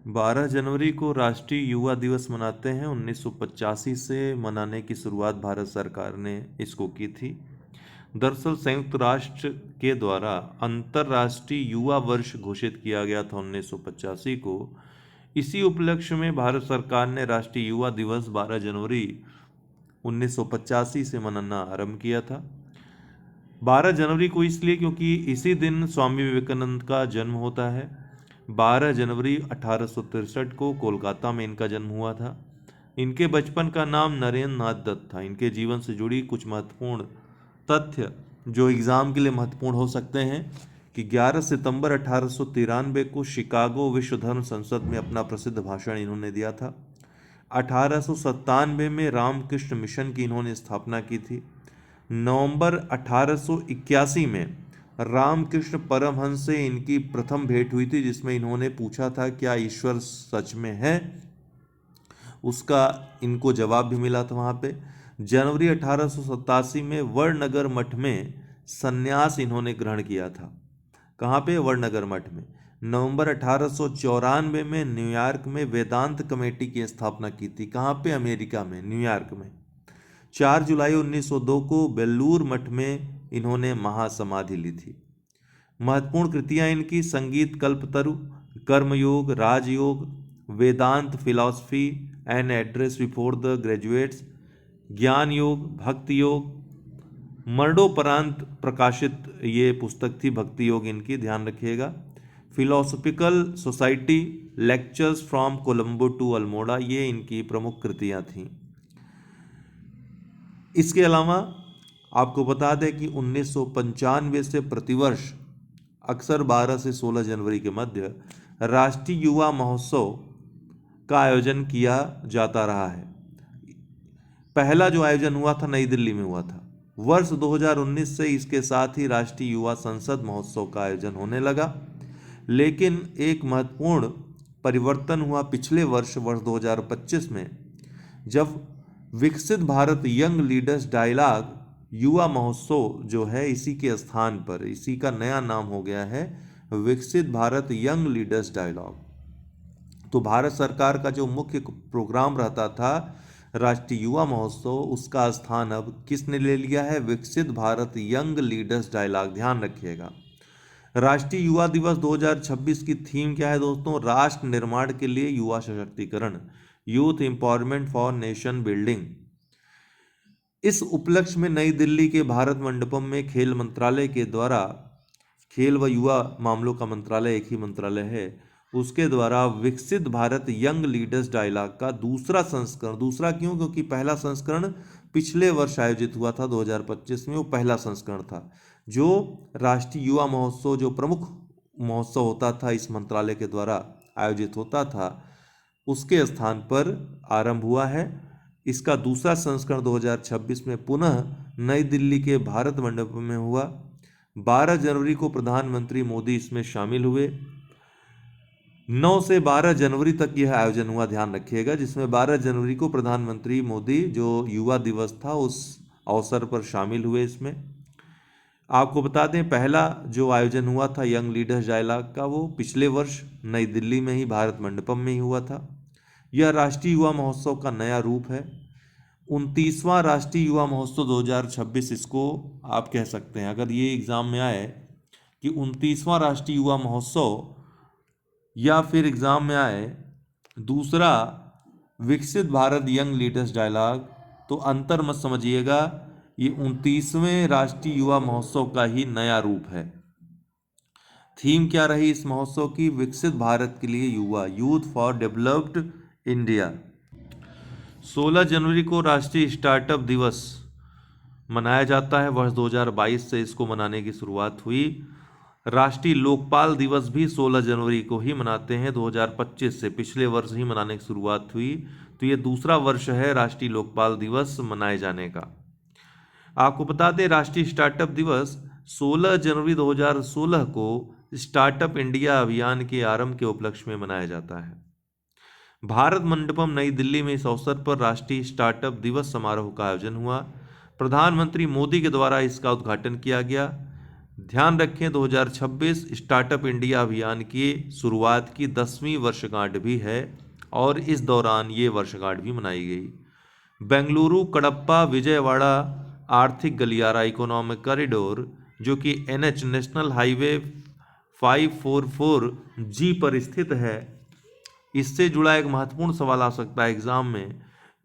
12 जनवरी को राष्ट्रीय युवा दिवस मनाते हैं। 1985 से मनाने की शुरुआत भारत सरकार ने इसको की थी। दरअसल संयुक्त राष्ट्र के द्वारा अंतर्राष्ट्रीय युवा वर्ष घोषित किया गया था 1985 को। इसी उपलक्ष्य में भारत सरकार ने राष्ट्रीय युवा दिवस 12 जनवरी 1985 से मनाना आरंभ किया था। 12 जनवरी को इसलिए क्योंकि इसी दिन स्वामी विवेकानंद का जन्म होता है। 12 जनवरी 1863 को कोलकाता में इनका जन्म हुआ था। इनके बचपन का नाम नरेंद्र नाथ दत्त था। इनके जीवन से जुड़ी कुछ महत्वपूर्ण तथ्य जो एग्जाम के लिए महत्वपूर्ण हो सकते हैं कि 11 सितंबर 1893 को शिकागो विश्व धर्म संसद में अपना प्रसिद्ध भाषण इन्होंने दिया था। 1897 में रामकृष्ण मिशन की इन्होंने स्थापना की थी। नवंबर 1881 में रामकृष्ण परमहंस से इनकी प्रथम भेंट हुई थी, जिसमें इन्होंने पूछा था क्या ईश्वर सच में है। उसका इनको जवाब भी मिला था वहाँ पे। जनवरी 1887 में वड़नगर मठ में संन्यास इन्होंने ग्रहण किया था। कहाँ पे? वड़नगर मठ में। नवंबर 1894 में न्यूयॉर्क में वेदांत कमेटी की स्थापना की थी। कहाँ पे? अमेरिका में, न्यूयॉर्क में। 4 जुलाई 1902 को बेलूर मठ में इन्होंने महासमाधि ली थी। महत्वपूर्ण कृतियां इनकी Sangeet Kalpataru, Karma Yoga, Raja Yoga, Vedanta philosophy an address before the graduates, Jnana Yoga, भक्ति योग, मरणोपरांत प्रकाशित ये पुस्तक थी भक्ति योग इनकी, ध्यान रखिएगा। Philosophical society, lectures from Colombo to Almora, ये इनकी प्रमुख कृतियां थीं। इसके अलावा आपको बता दें कि 1995 से प्रतिवर्ष अक्सर 12 से 16 जनवरी के मध्य राष्ट्रीय युवा महोत्सव का आयोजन किया जाता रहा है। पहला जो आयोजन हुआ था नई दिल्ली में हुआ था। वर्ष 2019 से इसके साथ ही राष्ट्रीय युवा संसद महोत्सव का आयोजन होने लगा। लेकिन एक महत्वपूर्ण परिवर्तन हुआ पिछले वर्ष 2025 में, जब विकसित भारत यंग लीडर्स डायलॉग युवा महोत्सव जो है, इसी के स्थान पर इसी का नया नाम हो गया है विकसित भारत यंग लीडर्स डायलॉग। तो भारत सरकार का जो मुख्य प्रोग्राम रहता था राष्ट्रीय युवा महोत्सव, उसका स्थान अब किसने ले लिया है? विकसित भारत यंग लीडर्स डायलॉग। ध्यान रखिएगा। राष्ट्रीय युवा दिवस 2026 की थीम क्या है दोस्तों? राष्ट्र निर्माण के लिए युवा सशक्तिकरण, youth empowerment for nation building. इस उपलक्ष्य में नई दिल्ली के भारत मंडपम में खेल मंत्रालय के द्वारा, खेल व युवा मामलों का मंत्रालय एक ही मंत्रालय है, उसके द्वारा विकसित भारत यंग लीडर्स डायलॉग का दूसरा संस्करण, दूसरा क्यों? क्योंकि पहला संस्करण पिछले वर्ष आयोजित हुआ था 2025 में, वो पहला संस्करण था। जो राष्ट्रीय युवा महोत्सव जो प्रमुख महोत्सव होता था इस मंत्रालय के द्वारा आयोजित होता था, उसके स्थान पर आरंभ हुआ है। इसका दूसरा संस्करण 2026 में पुनः नई दिल्ली के भारत मंडपम में हुआ। 12 जनवरी को प्रधानमंत्री मोदी इसमें शामिल हुए। 9 से 12 जनवरी तक यह आयोजन हुआ, ध्यान रखिएगा, जिसमें 12 जनवरी को प्रधानमंत्री मोदी जो युवा दिवस था उस अवसर पर शामिल हुए। इसमें आपको बता दें पहला जो आयोजन हुआ था यंग लीडर्स डायलॉग का, वो पिछले वर्ष नई दिल्ली में ही भारत मंडपम में ही हुआ था। यह राष्ट्रीय युवा महोत्सव का नया रूप है। 29वां राष्ट्रीय युवा महोत्सव 2026 इसको आप कह सकते हैं। अगर ये एग्जाम में आए कि 29वां राष्ट्रीय युवा महोत्सव, या फिर एग्जाम में आए दूसरा विकसित भारत यंग लीडर्स डायलॉग, तो अंतर मत समझिएगा, ये 29वें राष्ट्रीय युवा महोत्सव का ही नया रूप है। थीम क्या रही इस महोत्सव की? विकसित भारत के लिए युवा, यूथ फॉर डेवलप्ड इंडिया। 16 जनवरी को राष्ट्रीय स्टार्टअप दिवस मनाया जाता है। वर्ष 2022 से इसको मनाने की शुरुआत हुई। राष्ट्रीय लोकपाल दिवस भी 16 जनवरी को ही मनाते हैं 2025 से, पिछले वर्ष ही मनाने की शुरुआत हुई। तो ये दूसरा वर्ष है राष्ट्रीय लोकपाल दिवस मनाए जाने का। आपको बता दें राष्ट्रीय स्टार्टअप दिवस 16 जनवरी 2016 को स्टार्टअप इंडिया अभियान के आरंभ के उपलक्ष्य में मनाया जाता है। भारत मंडपम नई दिल्ली में इस अवसर पर राष्ट्रीय स्टार्टअप दिवस समारोह का आयोजन हुआ। प्रधानमंत्री मोदी के द्वारा इसका उद्घाटन किया गया। ध्यान रखें 2026 स्टार्टअप इंडिया अभियान की शुरुआत की 10वीं वर्षगांठ भी है और इस दौरान ये वर्षगांठ भी मनाई गई। बेंगलुरु कडप्पा विजयवाड़ा आर्थिक गलियारा इकोनॉमिक कॉरिडोर जो कि एनएच नेशनल हाईवे 544 जी पर स्थित है, इससे जुड़ा एक महत्वपूर्ण सवाल आ सकता है एग्जाम में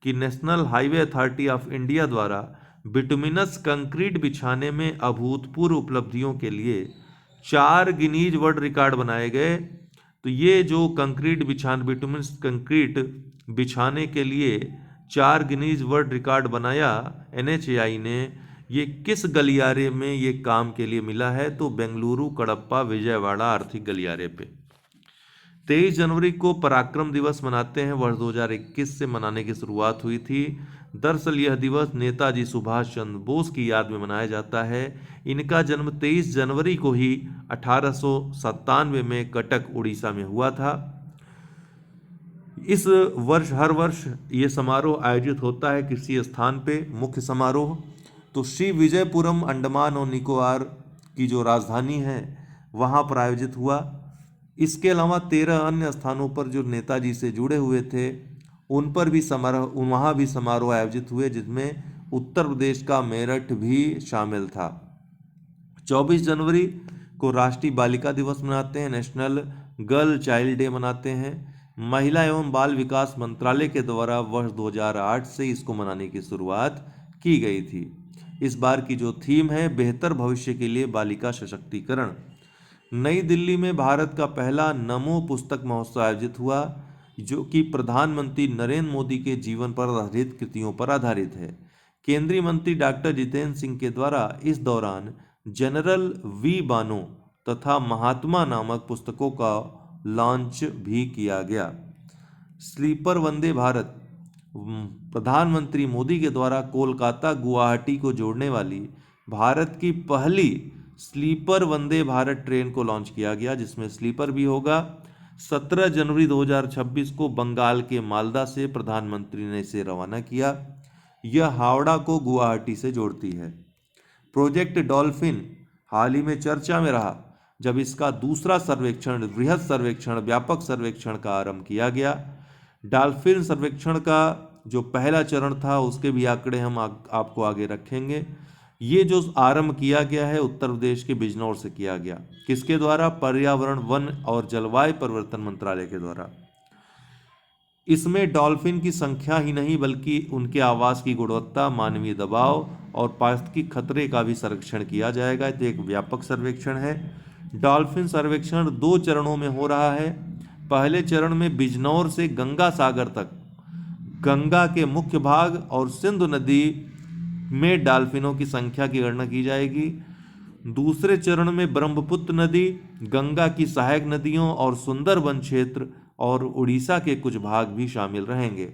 कि national highway authority of India द्वारा बिटुमिनस कंक्रीट बिछाने में अभूतपूर्व उपलब्धियों के लिए 4 गिनीज वर्ल्ड रिकॉर्ड बनाए गए। तो ये जो कंक्रीट बिछान बिटुमिनस कंक्रीट बिछाने के लिए 4 गिनीज वर्ल्ड रिकॉर्ड बनाया एनएचएआई ने, ये किस गलियारे में ये काम के लिए मिला है? तो बेंगलुरु कडप्पा विजयवाड़ा आर्थिक गलियारे पे। 23 जनवरी को पराक्रम दिवस मनाते हैं, वर्ष 2021 से मनाने की शुरुआत हुई थी। दरअसल यह दिवस नेताजी सुभाष चंद्र बोस की याद में मनाया जाता है। इनका जन्म 23 जनवरी को ही 1897 में कटक उड़ीसा में हुआ था। इस वर्ष हर वर्ष ये समारोह आयोजित होता है किसी स्थान पे, मुख्य समारोह। तो श्री विजयपुरम अंडमान और निकोबार की जो राजधानी है वहाँ पर आयोजित हुआ। इसके अलावा 13 अन्य स्थानों पर जो नेताजी से जुड़े हुए थे उन पर भी वहाँ भी समारोह आयोजित हुए, जिसमें उत्तर प्रदेश का मेरठ भी शामिल था। 24 जनवरी को राष्ट्रीय बालिका दिवस मनाते हैं, नेशनल गर्ल चाइल्ड डे मनाते हैं। महिला एवं बाल विकास मंत्रालय के द्वारा वर्ष 2008 से इसको मनाने की शुरुआत की गई थी। इस बार की जो थीम है बेहतर भविष्य के लिए बालिका सशक्तिकरण। नई दिल्ली में भारत का पहला नमो पुस्तक महोत्सव आयोजित हुआ जो कि प्रधानमंत्री नरेंद्र मोदी के जीवन पर आधारित कृतियों पर आधारित है। केंद्रीय मंत्री डॉक्टर जितेंद्र सिंह के द्वारा इस दौरान जनरल वी बानो तथा महात्मा नामक पुस्तकों का लॉन्च भी किया गया। स्लीपर वंदे भारत, प्रधानमंत्री मोदी के द्वारा कोलकाता गुवाहाटी को जोड़ने वाली भारत की पहली स्लीपर वंदे भारत ट्रेन को लॉन्च किया गया, जिसमें स्लीपर भी होगा। 17 जनवरी 2026 को बंगाल के मालदा से प्रधानमंत्री ने इसे रवाना किया। यह हावड़ा को गुवाहाटी से जोड़ती है। प्रोजेक्ट डॉल्फिन हाल ही में चर्चा में रहा जब इसका दूसरा सर्वेक्षण, बृहद सर्वेक्षण, व्यापक सर्वेक्षण का आरंभ किया गया। डॉल्फिन सर्वेक्षण का जो पहला चरण था उसके भी आंकड़े हम आपको आगे रखेंगे। ये जो आरंभ किया गया है उत्तर प्रदेश के बिजनौर से किया गया, किसके द्वारा? पर्यावरण, वन और जलवायु परिवर्तन मंत्रालय के द्वारा। इसमें डॉल्फिन की संख्या ही नहीं बल्कि उनके आवास की गुणवत्ता, मानवीय दबाव और पारिस्थितिकी खतरे का भी सर्वेक्षण किया जाएगा। तो एक व्यापक सर्वेक्षण है। डॉल्फिन सर्वेक्षण 2 चरणों में हो रहा है। पहले चरण में बिजनौर से गंगा सागर तक गंगा के मुख्य भाग और सिंधु नदी में डॉल्फिनों की संख्या की गणना की जाएगी। दूसरे चरण में ब्रह्मपुत्र नदी, गंगा की सहायक नदियों और सुंदरबन क्षेत्र और उड़ीसा के कुछ भाग भी शामिल रहेंगे।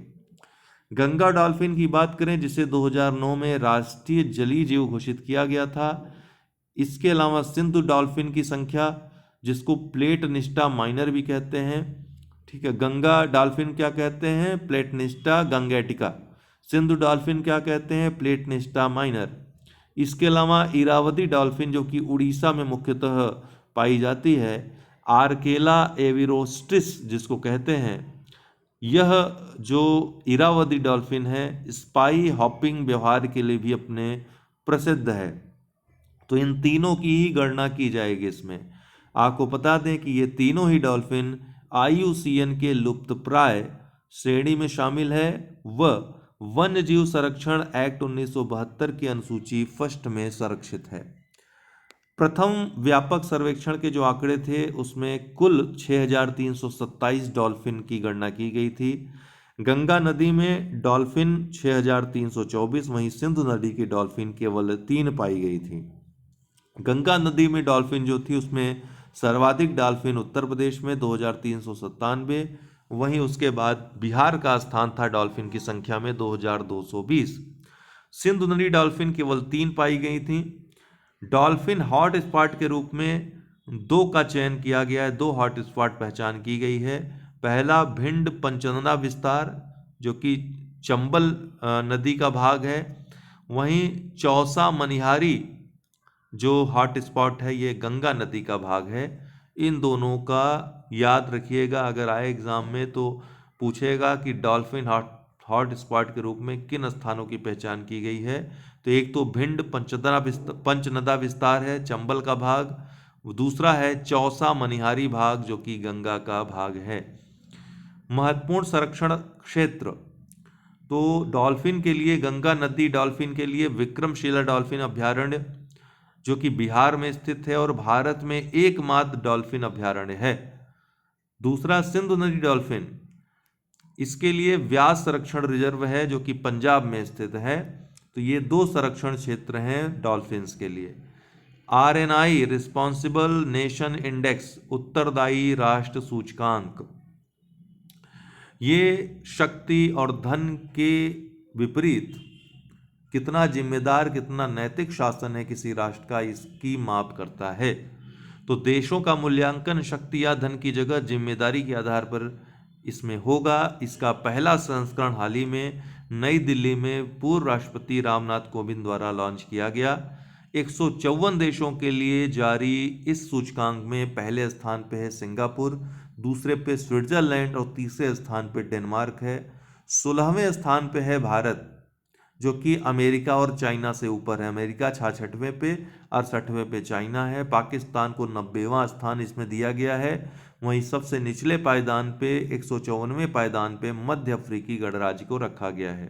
गंगा डॉल्फिन की बात करें जिसे 2009 में राष्ट्रीय जलीय जीव घोषित किया गया था। इसके अलावा सिंधु डॉल्फिन की संख्या, जिसको प्लेटनिस्टा माइनर भी कहते हैं, ठीक है। गंगा डॉल्फिन क्या कहते हैं? प्लेटनिस्टा गंगेटिका। सिंधु डॉल्फिन क्या कहते हैं? प्लेटनिस्टा माइनर। इसके अलावा इरावदी डॉल्फिन जो कि उड़ीसा में मुख्यतः पाई जाती है, आर्केला एविरोस्टिस जिसको कहते हैं, यह जो इरावदी डॉल्फिन है स्पाई हॉपिंग व्यवहार के लिए भी अपने प्रसिद्ध है। तो इन तीनों की ही गणना की जाएगी इसमें। आपको बता दें कि ये तीनों ही डॉल्फिन IUCN के लुप्तप्राय श्रेणी में शामिल है व वन्य जीव संरक्षण एक्ट 1972 की अनुसूची फर्स्ट में संरक्षित है। प्रथम व्यापक सर्वेक्षण के जो आंकड़े थे उसमें कुल 6327 डॉल्फिन की गणना की गई थी। गंगा नदी में डॉल्फिन 6324, वहीं सिंधु नदी की डॉल्फिन केवल 3 पाई गई थी। गंगा नदी में डॉल्फिन जो थी उसमें सर्वाधिक डॉल्फिन उत्तर प्रदेश में 2397, वहीं उसके बाद बिहार का स्थान था डॉल्फिन की संख्या में 2220। सिंधु नदी डॉल्फिन केवल 3 पाई गई थी। डॉल्फिन हॉट स्पॉट के रूप में 2 का चयन किया गया है, 2 हॉट स्पॉट पहचान की गई है। पहला भिंड पंचनदा विस्तार जो कि चंबल नदी का भाग है, वहीं चौसा मनिहारी जो हॉट स्पॉट है ये गंगा नदी का भाग है। इन दोनों का याद रखिएगा, अगर आए एग्जाम में तो पूछेगा कि डॉल्फिन हॉट स्पॉट के रूप में किन स्थानों की पहचान की गई है। तो एक तो भिंड पंचनदा विस्तार है, चंबल का भाग। दूसरा है चौसा मनिहारी भाग, जो कि गंगा का भाग है। महत्वपूर्ण संरक्षण क्षेत्र, तो डॉल्फिन के लिए गंगा नदी डॉल्फिन के लिए विक्रमशिला डॉल्फिन अभयारण्य, जो कि बिहार में स्थित है और भारत में एकमात्र डॉल्फिन अभयारण्य है। दूसरा सिंधु नदी डॉल्फिन, इसके लिए व्यास संरक्षण रिजर्व है, जो कि पंजाब में स्थित है। तो ये दो संरक्षण क्षेत्र हैं डॉल्फिन्स के लिए। RNI रिस्पॉन्सिबल नेशन इंडेक्स, उत्तरदायी राष्ट्र सूचकांक, ये शक्ति और धन के विपरीत कितना जिम्मेदार, कितना नैतिक शासन है किसी राष्ट्र का, इसकी माप करता है। तो देशों का मूल्यांकन शक्ति या धन की जगह जिम्मेदारी के आधार पर इसमें होगा। इसका पहला संस्करण हाल ही में नई दिल्ली में पूर्व राष्ट्रपति रामनाथ कोविंद द्वारा लॉन्च किया गया। 154 देशों के लिए जारी इस सूचकांक में पहले स्थान पे है सिंगापुर, दूसरे पे स्विट्जरलैंड और तीसरे स्थान पे डेनमार्क है। 16वें स्थान पे है भारत, जो कि अमेरिका और चाइना से ऊपर है। अमेरिका 66वें पे, 68वें पे चाइना है। पाकिस्तान को 90वां स्थान इसमें दिया गया है। वहीं सबसे निचले पायदान पे 154वें पायदान पे मध्य अफ्रीकी गणराज्य को रखा गया है।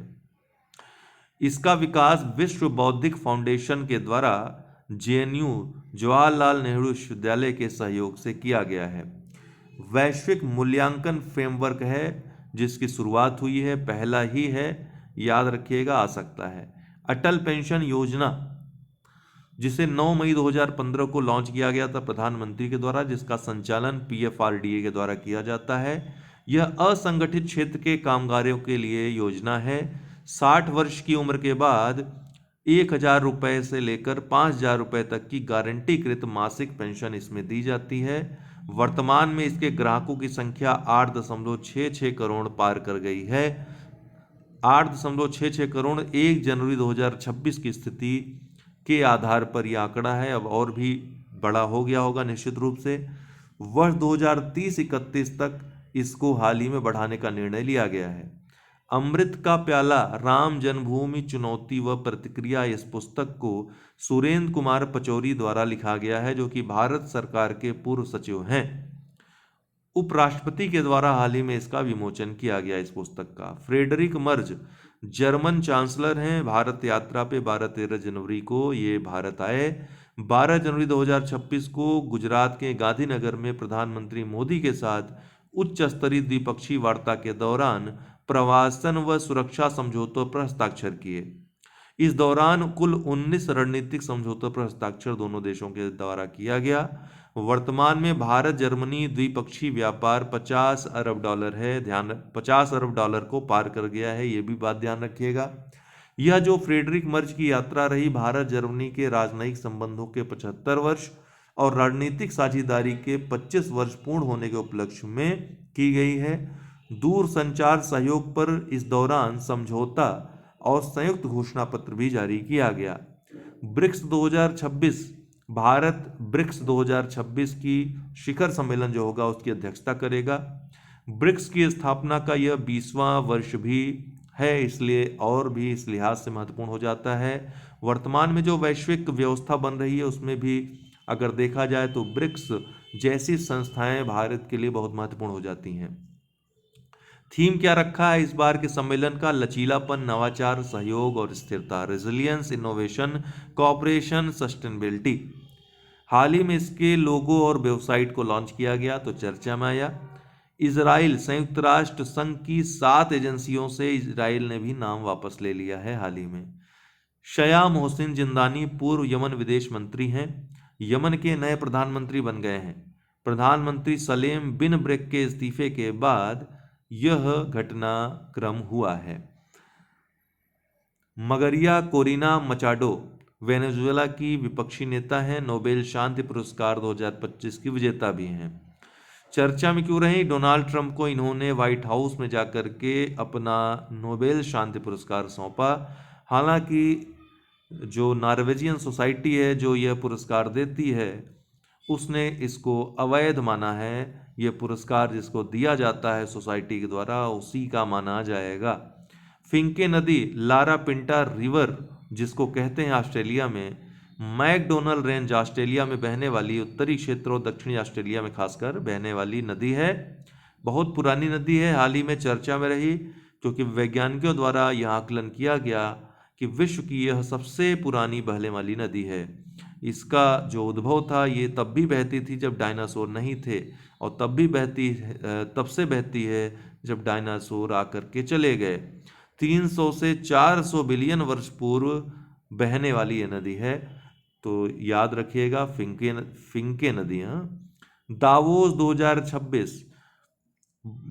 इसका विकास विश्व बौद्धिक फाउंडेशन के द्वारा JNU जवाहरलाल नेहरू विश्वविद्यालय के सहयोग से किया गया है। वैश्विक मूल्यांकन फ्रेमवर्क है जिसकी शुरुआत हुई है, पहला ही है, याद रखिएगा, आ सकता है। अटल पेंशन योजना, जिसे 9 मई 2015 को लॉन्च किया गया था प्रधानमंत्री के द्वारा, जिसका संचालन PFRDA के द्वारा किया जाता है। यह असंगठित क्षेत्र के कामगारों के लिए योजना है। 60 वर्ष की उम्र के बाद 1,000 रुपये से लेकर 5,000 रुपये तक की गारंटीकृत मासिक पेंशन इसमें दी जाती है। वर्तमान में इसके ग्राहकों की संख्या 8.66 करोड़ पार कर गई है। 8.66 करोड़ 1 जनवरी 2026 की स्थिति के आधार पर यह आंकड़ा है। अब और भी बड़ा हो गया होगा निश्चित रूप से। वर्ष 2030-31 तक इसको हाल ही में बढ़ाने का निर्णय लिया गया है। अमृत का प्याला, राम जन्मभूमि चुनौती व प्रतिक्रिया, इस पुस्तक को सुरेंद्र कुमार पचौरी द्वारा लिखा गया है, जो कि भारत सरकार के पूर्व सचिव हैं। उपराष्ट्रपति के द्वारा हाल ही में इसका विमोचन किया गया इस पुस्तक का। फ्रेडरिक मर्ज जर्मन चांसलर हैं। भारत यात्रा पे 12-13 जनवरी को ये भारत आए। 12 जनवरी 2026 को गुजरात के गांधीनगर में प्रधानमंत्री मोदी के साथ उच्च स्तरीय द्विपक्षीय वार्ता के दौरान प्रवासन व सुरक्षा समझौतों पर हस्ताक्षर किए। इस दौरान कुल 19 रणनीतिक समझौतों पर हस्ताक्षर दोनों देशों के द्वारा किया गया। वर्तमान में भारत जर्मनी द्विपक्षीय व्यापार 50 अरब डॉलर है। 50 अरब डॉलर को पार कर गया है, ये भी बात ध्यान रखिएगा। यह जो फ्रेडरिक मर्ज की यात्रा रही, भारत जर्मनी के राजनयिक संबंधों के 75 वर्ष और रणनीतिक साझेदारी के 25 वर्ष पूर्ण होने के उपलक्ष्य में की गई है। दूर संचार सहयोग पर इस दौरान समझौता और संयुक्त घोषणा पत्र भी जारी किया गया। ब्रिक्स 2026, भारत ब्रिक्स 2026 की शिखर सम्मेलन जो होगा उसकी अध्यक्षता करेगा। ब्रिक्स की स्थापना का यह 20वां वर्ष भी है, इसलिए और भी इस लिहाज से महत्वपूर्ण हो जाता है। वर्तमान में जो वैश्विक व्यवस्था बन रही है उसमें भी अगर देखा जाए तो ब्रिक्स जैसी संस्थाएं भारत के लिए बहुत महत्वपूर्ण हो जाती हैं। थीम क्या रखा है इस बार के सम्मेलन का? लचीलापन, नवाचार, सहयोग और स्थिरता, रेजिलियंस, इनोवेशन, कोऑपरेशन, सस्टेनेबिलिटी। हाल ही में इसके लोगो और वेबसाइट को लॉन्च किया गया तो चर्चा में आया। इजराइल, संयुक्त राष्ट्र संघ की 7 एजेंसियों से इजराइल ने भी नाम वापस ले लिया है हाल ही में। शया मोहसिन जिंदानी पूर्व यमन विदेश मंत्री हैं, यमन के नए प्रधानमंत्री बन गए हैं। प्रधानमंत्री सलेम बिन ब्रेक के इस्तीफे के बाद यह घटनाक्रम हुआ है। मगरिया कोरिना मचाडो वेनेजुएला की विपक्षी नेता हैं, नोबेल शांति पुरस्कार 2025 की विजेता भी हैं। चर्चा में क्यों रही? डोनाल्ड ट्रंप को इन्होंने व्हाइट हाउस में जाकर के अपना नोबेल शांति पुरस्कार सौंपा। हालांकि जो नॉर्वेजियन सोसाइटी है जो यह पुरस्कार देती है, उसने इसको अवैध माना है। यह पुरस्कार जिसको दिया जाता है सोसाइटी के द्वारा, उसी का माना जाएगा। फिंके नदी, लारा पिंटा रिवर जिसको कहते हैं ऑस्ट्रेलिया में, मैकडोनल रेंज ऑस्ट्रेलिया में बहने वाली, उत्तरी क्षेत्र और दक्षिणी ऑस्ट्रेलिया में खासकर बहने वाली नदी है। बहुत पुरानी नदी है, हाल ही में चर्चा में रही क्योंकि वैज्ञानिकों द्वारा यह आकलन किया गया कि विश्व की यह सबसे पुरानी बहने वाली नदी है। इसका जो उद्भव था ये तब भी बहती थी जब डायनासोर नहीं थे, और तब से बहती है जब डायनासोर आकर के चले गए। 300 से 400 बिलियन वर्ष पूर्व बहने वाली ये नदी है, तो याद रखिएगा फिंके नदी। हाँ, दावोस 2026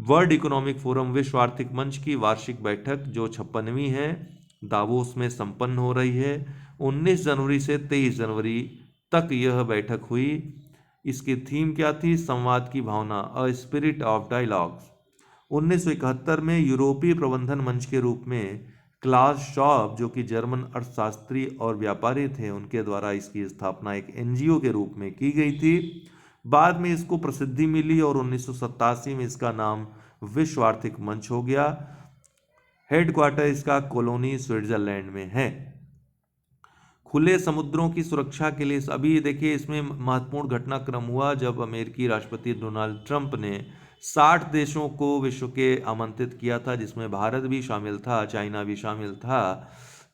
वर्ल्ड इकोनॉमिक फोरम विश्व आर्थिक मंच की वार्षिक बैठक जो 56वीं है, दावोस में संपन्न हो रही है। 19 जनवरी से 23 जनवरी तक यह बैठक हुई। इसकी थीम क्या थी? संवाद की भावना, अ स्पिरिट ऑफ डायलॉग्स। 1971 में यूरोपीय प्रबंधन मंच के रूप में क्लास शॉब, जो कि जर्मन अर्थशास्त्री और व्यापारी थे, उनके द्वारा इसकी स्थापना एक एनजीओ के रूप में की गई थी। बाद में इसको प्रसिद्धि मिली और 1987 में इसका नाम विश्व आर्थिक मंच हो गया। हेडक्वार्टर इसका कोलोनी स्विट्जरलैंड में है। खुले समुद्रों की सुरक्षा के लिए अभी देखिए इसमें महत्वपूर्ण घटनाक्रम हुआ जब अमेरिकी राष्ट्रपति डोनाल्ड ट्रंप ने 60 देशों को विश्व के आमंत्रित किया था, जिसमें भारत भी शामिल था, चाइना भी शामिल था।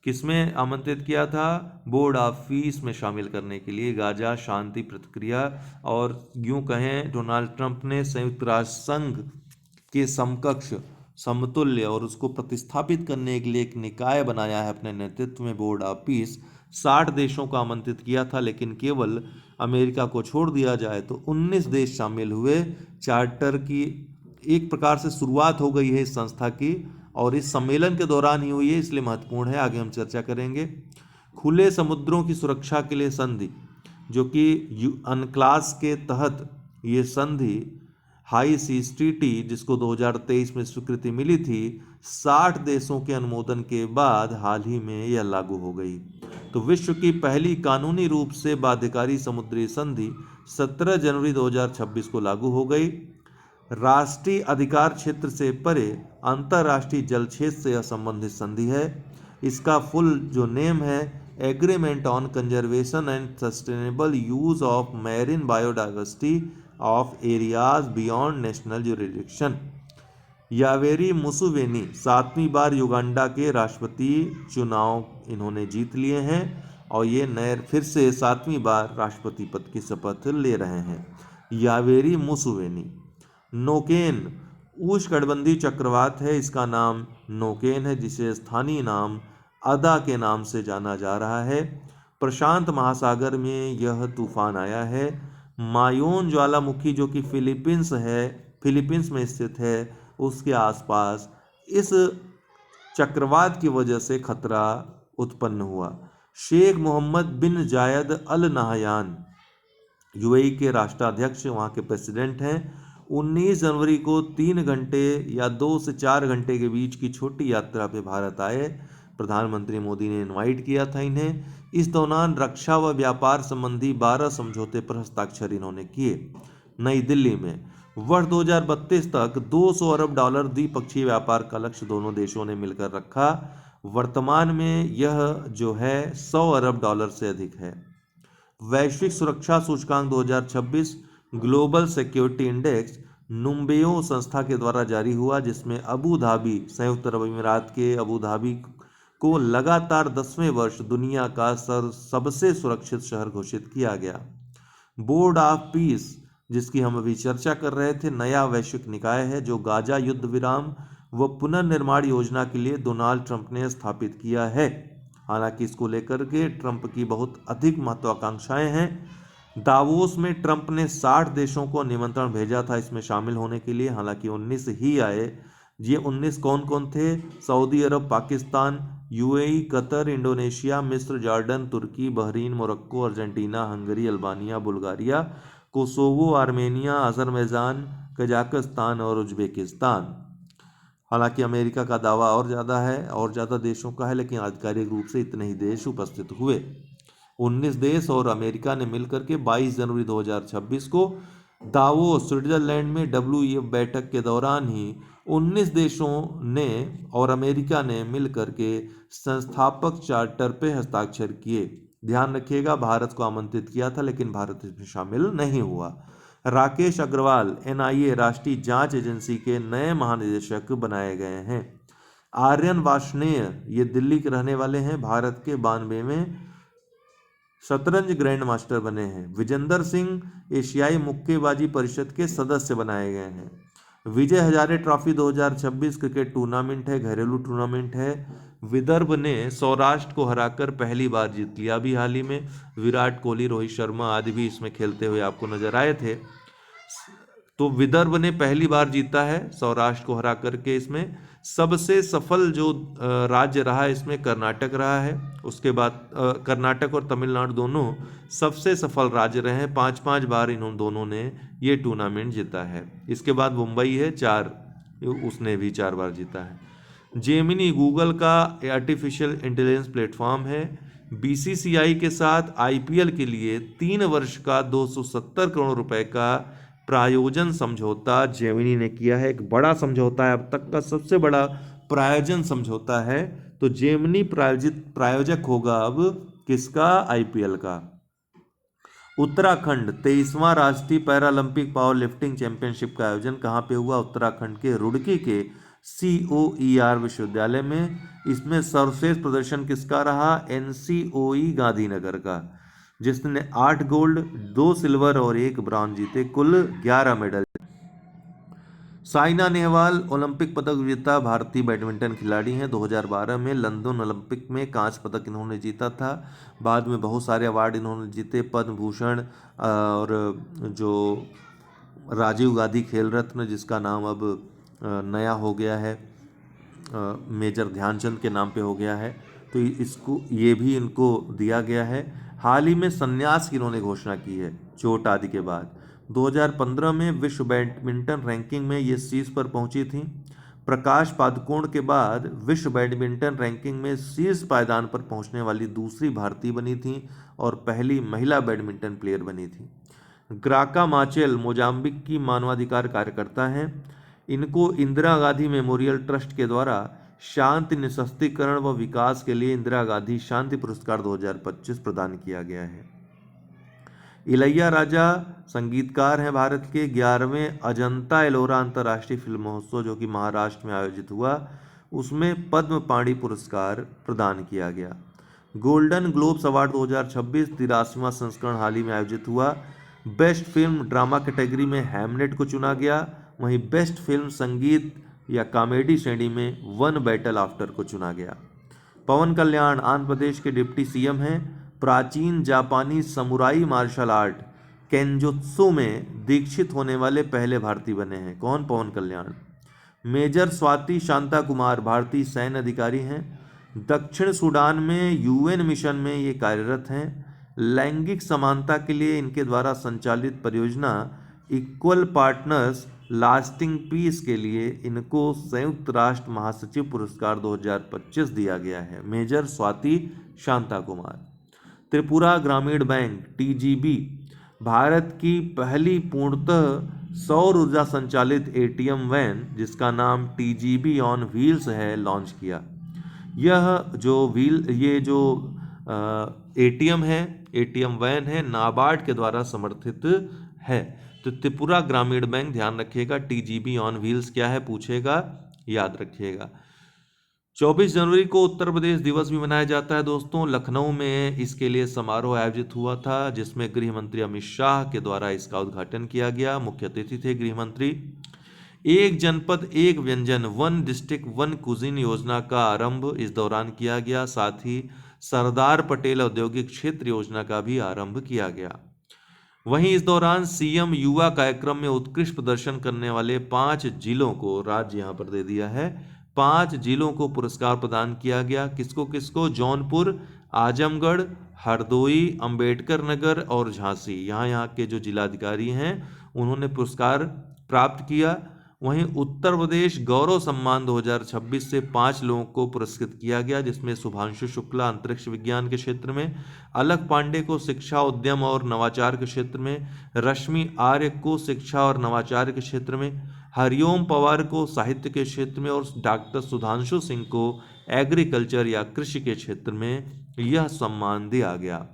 किसमें आमंत्रित किया था? बोर्ड ऑफ पीस में शामिल करने के लिए, गाजा शांति प्रतिक्रिया। और यूं कहें डोनाल्ड ट्रंप ने संयुक्त राष्ट्र संघ के समकक्ष, समतुल्य और उसको प्रतिस्थापित करने के लिए एक निकाय बनाया है अपने नेतृत्व में, बोर्ड ऑफ पीस। 60 देशों को आमंत्रित किया था, लेकिन केवल अमेरिका को छोड़ दिया जाए तो 19 देश शामिल हुए। चार्टर की एक प्रकार से शुरुआत हो गई है इस संस्था की, और इस सम्मेलन के दौरान ही हुई है, इसलिए महत्वपूर्ण है, आगे हम चर्चा करेंगे। खुले समुद्रों की सुरक्षा के लिए संधि, जो कि अनक्लास के तहत ये संधि, हाई सीज ट्रीटी, जिसको 2023 में स्वीकृति मिली थी, 60 देशों के अनुमोदन के बाद हाल ही में यह लागू हो गई। तो विश्व की पहली कानूनी रूप से बाध्यकारी समुद्री संधि 17 जनवरी 2026 को लागू हो गई। राष्ट्रीय अधिकार क्षेत्र से परे अंतर्राष्ट्रीय जल क्षेत्र से यह संबंधित संधि है। इसका फुल जो नेम है, agreement on conservation and sustainable use of marine biodiversity of areas beyond national jurisdiction. Yoweri Museveni 7वीं बार युगांडा के राष्ट्रपति चुनाव इन्होंने जीत लिए हैं, और ये नए फिर से 7वीं बार राष्ट्रपति पद की शपथ ले रहे हैं, यावेरी मुसेवेनी। नोकेन उष्णकटिबंधीय चक्रवात है, इसका नाम नोकेन है, जिसे स्थानीय नाम अदा के नाम से जाना जा रहा है। प्रशांत महासागर में यह तूफान आया है। मायोन ज्वालामुखी जो कि फिलीपींस में स्थित है, उसके आसपास इस चक्रवात की वजह से खतरा उत्पन्न हुआ। शेख मोहम्मद बिन जायद अल नाहयान यूएई के राष्ट्राध्यक्ष, वहाँ के प्रेसिडेंट हैं, 19 जनवरी को 3 घंटे या 2 से 4 घंटे के बीच की छोटी यात्रा पे भारत आए। प्रधानमंत्री मोदी ने इनवाइट किया था इन्हें। इस दौरान रक्षा व व्यापार संबंधी 12 समझौते पर हस्ताक्षर इन्होंने किए। नई दिल्ली में वर्ष 2032 तक $200 अरब द्विपक्षीय व्यापार का लक्ष्य दोनों देशों ने मिलकर रखा। वर्तमान में यह जो है $100 अरब से अधिक है। वैश्विक सुरक्षा सूचकांक 2026 ग्लोबल सिक्योरिटी इंडेक्स नुम्बेयो संस्था के द्वारा जारी हुआ, जिसमें अबू धाबी, संयुक्त अरब अमीरात के अबू धाबी को लगातार 10वें वर्ष दुनिया का सबसे सुरक्षित शहर घोषित किया गया। बोर्ड ऑफ पीस, जिसकी हम अभी चर्चा कर रहे थे, नया वैश्विक निकाय है जो गाजा युद्ध विराम व पुनर्निर्माण योजना के लिए डोनाल्ड ट्रंप ने स्थापित किया है। हालांकि इसको लेकर के ट्रंप की बहुत अधिक महत्वाकांक्षाएं हैं। दावोस में ट्रंप ने 60 देशों को निमंत्रण भेजा था इसमें शामिल होने के लिए, हालांकि 19 ही आए। ये 19 कौन कौन थे? Saudi Arab, Pakistan, UAE, Qatar, Indonesia, मिस्र, जॉर्डन, तुर्की, Bahrain, Morocco, Argentina, Hungary, Albania, Bulgaria, Kosovo, Armenia, Azerbaijan, Kazakhstan और उज्बेकिस्तान। हालांकि अमेरिका का दावा और ज़्यादा है, और ज़्यादा देशों का है, लेकिन आधिकारिक रूप से इतने ही देश उपस्थित हुए। 19 देश और अमेरिका ने मिलकर के 22 जनवरी 2026 को दावोस स्विट्जरलैंड में WEF बैठक के दौरान ही 19 देशों ने और अमेरिका ने मिलकर के संस्थापक चार्टर पे हस्ताक्षर किए। ध्यान रखिएगा, भारत को आमंत्रित किया था लेकिन भारत इसमें शामिल नहीं हुआ। राकेश अग्रवाल NIA राष्ट्रीय जांच एजेंसी के नए महानिदेशक बनाए गए हैं। आर्यन वार्ष्णेय ये दिल्ली के रहने वाले हैं, भारत के 92 में शतरंज ग्रैंड मास्टर बने हैं। विजेंदर सिंह एशियाई मुक्केबाजी परिषद के सदस्य बनाए गए हैं। Vijay Hazare trophy 2026 cricket tournament है, घरेलू टूर्नामेंट है। विदर्भ ने सौराष्ट्र को हराकर पहली बार जीत लिया अभी हाल ही में। विराट कोहली, रोहित शर्मा आदि भी इसमें खेलते हुए आपको नजर आए थे। तो विदर्भ ने पहली बार जीता है सौराष्ट्र को हरा करके। इसमें सबसे सफल जो राज्य रहा है इसमें कर्नाटक रहा है। उसके बाद कर्नाटक और तमिलनाडु दोनों सबसे सफल राज्य रहे हैं। 5-5 बार इन दोनों ने ये टूर्नामेंट जीता है। इसके बाद मुंबई है 4, उसने भी 4 बार जीता है। जेमिनी गूगल का आर्टिफिशियल इंटेलिजेंस प्लेटफॉर्म है। BCCI के साथ IPL के लिए 3 वर्ष का 270 करोड़ रुपए का प्रायोजन समझौता जेमिनी ने किया है। एक बड़ा समझौता है, अब तक का सबसे बड़ा प्रायोजन समझौता है। तो जेमिनी प्रायोजक होगा अब किसका? IPL का। उत्तराखंड 23वां राष्ट्रीय पैरालंपिक पावर लिफ्टिंग चैंपियनशिप का आयोजन कहाँ पे हुआ? उत्तराखंड के रुड़की के COER विश्वविद्यालय में। इसमें सर्वश्रेष्ठ प्रदर्शन किसका रहा? NCOE गांधीनगर का, जिसने 8 गोल्ड, 2 सिल्वर और 1 ब्रॉन्ज जीते, कुल 11 मेडल। साइना नेहवाल ओलंपिक पदक विजेता भारतीय बैडमिंटन खिलाड़ी हैं। 2012 में लंदन ओलंपिक में कांस्य पदक इन्होंने जीता था। बाद में बहुत सारे अवार्ड इन्होंने जीते, पद्म भूषण और जो राजीव गांधी खेल रत्न जिसका नाम अब नया हो गया है, मेजर ध्यानचंद के नाम पे हो गया है, तो इसको ये भी इनको दिया गया है। हाल ही में संन्यास की इन्होंने घोषणा की है चोट आदि के बाद। 2015 में विश्व बैडमिंटन रैंकिंग में ये शीर्ष पर पहुंची थी। प्रकाश पादुकोण के बाद विश्व बैडमिंटन रैंकिंग में शीर्ष पायदान पर पहुंचने वाली दूसरी भारतीय बनी थी और पहली महिला बैडमिंटन प्लेयर बनी थी। ग्राका माचेल मोजाम्बिक की मानवाधिकार कार्यकर्ता हैं। इनको इंदिरा गांधी मेमोरियल ट्रस्ट के द्वारा शांति निःशस्त्रीकरण व विकास के लिए इंदिरा गांधी शांति पुरस्कार 2025 प्रदान किया गया है। इलैया राजा संगीतकार हैं भारत के। 11वें अजंता एलोरा अंतर्राष्ट्रीय फिल्म महोत्सव जो कि महाराष्ट्र में आयोजित हुआ, उसमें पद्म पाणि पुरस्कार प्रदान किया गया। गोल्डन ग्लोब्स अवार्ड 2026 83वां संस्करण हाल ही में आयोजित हुआ। बेस्ट फिल्म ड्रामा कैटेगरी में हैमलेट को चुना गया। वहीं बेस्ट फिल्म संगीत या कॉमेडी श्रेणी में वन बैटल आफ्टर को चुना गया। पवन कल्याण आंध्र प्रदेश के डिप्टी CM हैं। प्राचीन जापानी समुराई मार्शल आर्ट केंजोत्सु में दीक्षित होने वाले पहले भारतीय बने हैं। कौन? पवन कल्याण। मेजर स्वाति शांता कुमार भारतीय सैन्य अधिकारी हैं। दक्षिण सूडान में UN मिशन में ये कार्यरत हैं। लैंगिक समानता के लिए इनके द्वारा संचालित परियोजना इक्वल पार्टनर्स लास्टिंग पीस के लिए इनको संयुक्त राष्ट्र महासचिव पुरस्कार 2025 दिया गया है। मेजर स्वाति शांता कुमार। त्रिपुरा ग्रामीण बैंक TGB भारत की पहली पूर्णतः सौर ऊर्जा संचालित ATM वैन जिसका नाम TGB ऑन व्हील्स है लॉन्च किया। यह जो ATM है, ATM वैन है, नाबार्ड के द्वारा समर्थित है। तो त्रिपुरा ग्रामीण बैंक, ध्यान रखिएगा, TGB ऑन व्हील्स क्या है पूछेगा, याद रखिएगा। 24 जनवरी को उत्तर प्रदेश दिवस भी मनाया जाता है दोस्तों। लखनऊ में इसके लिए समारोह आयोजित हुआ था जिसमें गृह मंत्री अमित शाह के द्वारा इसका उद्घाटन किया गया। मुख्य अतिथि थे गृह मंत्री। एक जनपद एक व्यंजन, वन डिस्ट्रिक्ट वन कुजीन योजना का आरंभ इस दौरान किया गया। साथ ही सरदार पटेल औद्योगिक क्षेत्र योजना का भी आरंभ किया गया। वहीं इस दौरान CM युवा कार्यक्रम में उत्कृष्ट प्रदर्शन करने वाले 5 जिलों को, राज्य यहाँ पर दे दिया है, 5 जिलों को पुरस्कार प्रदान किया गया। किसको किसको? जौनपुर, आजमगढ़, हरदोई, अंबेडकर नगर और झांसी। यहाँ के जो जिलाधिकारी हैं उन्होंने पुरस्कार प्राप्त किया। वहीं उत्तर प्रदेश गौरव सम्मान 2026 से 5 लोगों को पुरस्कृत किया गया, जिसमें शुभांशु शुक्ला अंतरिक्ष विज्ञान के क्षेत्र में, अलक पांडे को शिक्षा उद्यम और नवाचार के क्षेत्र में, रश्मि आर्य को शिक्षा और नवाचार के क्षेत्र में, हरिओम पवार को साहित्य के क्षेत्र में और डॉक्टर सुधांशु सिंह को एग्रीकल्चर या कृषि के क्षेत्र में यह सम्मान दिया गया।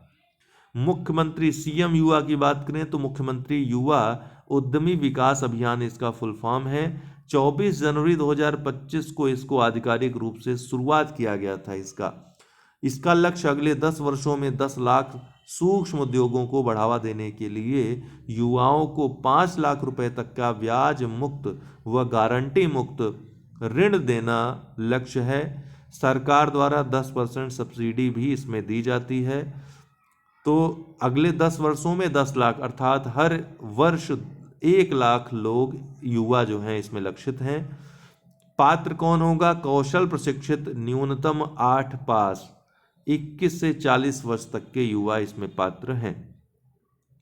मुख्यमंत्री सीएम युवा की बात करें तो मुख्यमंत्री युवा उद्यमी विकास अभियान इसका फुल फॉर्म है। 24 जनवरी 2025 को इसको आधिकारिक रूप से शुरुआत किया गया था। इसका लक्ष्य अगले 10 वर्षों में 10 लाख सूक्ष्म उद्योगों को बढ़ावा देने के लिए युवाओं को 5 लाख रुपए तक का ब्याज मुक्त व गारंटी मुक्त ऋण देना लक्ष्य है। सरकार द्वारा 10% सब्सिडी भी इसमें दी जाती है। तो अगले 10 वर्षों में 10 लाख अर्थात हर वर्ष 1 लाख लोग युवा जो हैं इसमें लक्षित हैं। पात्र कौन होगा? कौशल प्रशिक्षित न्यूनतम 8 पास 21 से 40 वर्ष तक के युवा इसमें पात्र हैं।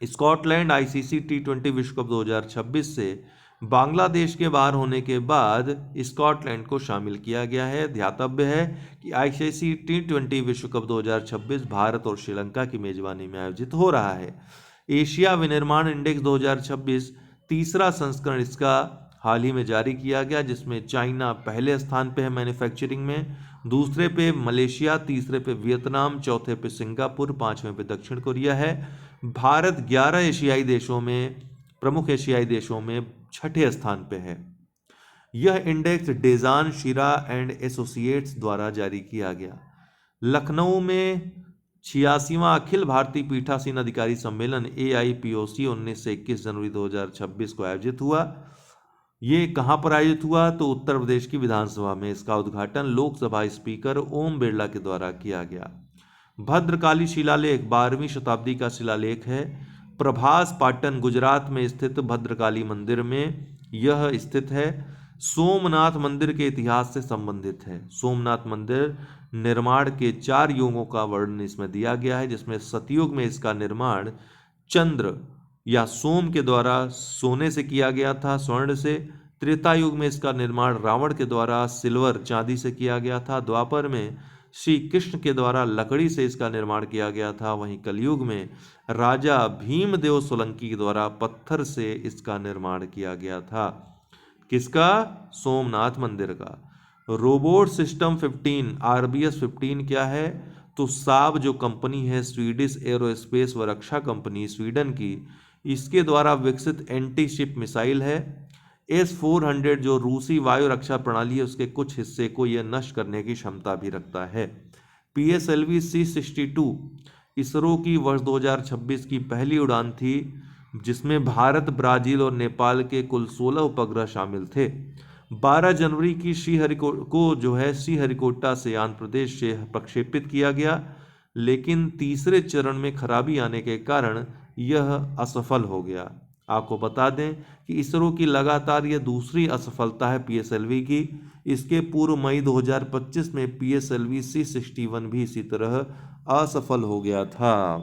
स्कॉटलैंड आईसीसी T20 विश्व कप 2026 से बांग्लादेश के बाहर होने के बाद स्कॉटलैंड को शामिल किया गया है। ध्यातव्य है कि आईसीसी T20 विश्व कप 2026 भारत और श्रीलंका की मेजबानी में आयोजित हो रहा है। एशिया विनिर्माण इंडेक्स 2026 तीसरा संस्करण इसका हाल ही में जारी किया गया, जिसमें चाइना पहले स्थान पे है मैन्युफैक्चरिंग में, दूसरे पे मलेशिया, तीसरे पे वियतनाम, चौथे पे सिंगापुर, पांचवें पे दक्षिण कोरिया है। भारत 11 एशियाई देशों में प्रमुख एशियाई देशों में छठे स्थान पे है। यह इंडेक्स डेजान शिरा एंड एसोसिएट्स द्वारा जारी किया गया। लखनऊ में 86वां अखिल भारतीय पीठासीन अधिकारी सम्मेलन AIPOC 19 से 21 जनवरी 2026 को आयोजित हुआ। ये कहाँ पर आयोजित हुआ? तो उत्तर प्रदेश की विधानसभा में। इसका उद्घाटन लोकसभा स्पीकर ओम बिरला के द्वारा किया गया। भद्रकाली शिलालेख 12वीं शताब्दी का शिलालेख है। प्रभास पाटन गुजरात में स्थित भद्रकाली मंदिर में यह स्थित है। सोमनाथ मंदिर के इतिहास से संबंधित है। सोमनाथ मंदिर निर्माण के 4 युगों का वर्णन इसमें दिया गया है, जिसमें सतयुग में इसका निर्माण चंद्र या सोम के द्वारा सोने से किया गया था, स्वर्ण से। त्रेता युग में इसका निर्माण रावण के द्वारा सिल्वर चांदी से किया गया था। द्वापर में श्री कृष्ण के द्वारा लकड़ी से इसका निर्माण किया गया था। वहीं कलयुग में राजा भीमदेव सोलंकी के द्वारा पत्थर से इसका निर्माण किया गया था। किसका? सोमनाथ मंदिर का। रोबोट सिस्टम 15 RBS 15 क्या है? तो साब जो कंपनी है, स्वीडिश एरोस्पेस व रक्षा कंपनी स्वीडन की, इसके द्वारा विकसित एंटी शिप मिसाइल है। S-400 जो रूसी वायु रक्षा प्रणाली है, उसके कुछ हिस्से को यह नष्ट करने की क्षमता भी रखता है। PSLV C-62 इसरो की वर्ष 2026 की पहली उड़ान थी, जिसमें भारत, ब्राजील और नेपाल के कुल 16 उपग्रह शामिल थे। 12 जनवरी की श्रीहरिकोटा से आंध्र प्रदेश से प्रक्षेपित किया गया, लेकिन तीसरे चरण में खराबी आने के कारण यह असफल हो गया। आपको बता दें कि इसरो की लगातार यह दूसरी असफलता है PSLV की। इसके पूर्व मई 2025 में PSLV C-61 भी इसी तरह असफल हो गया था।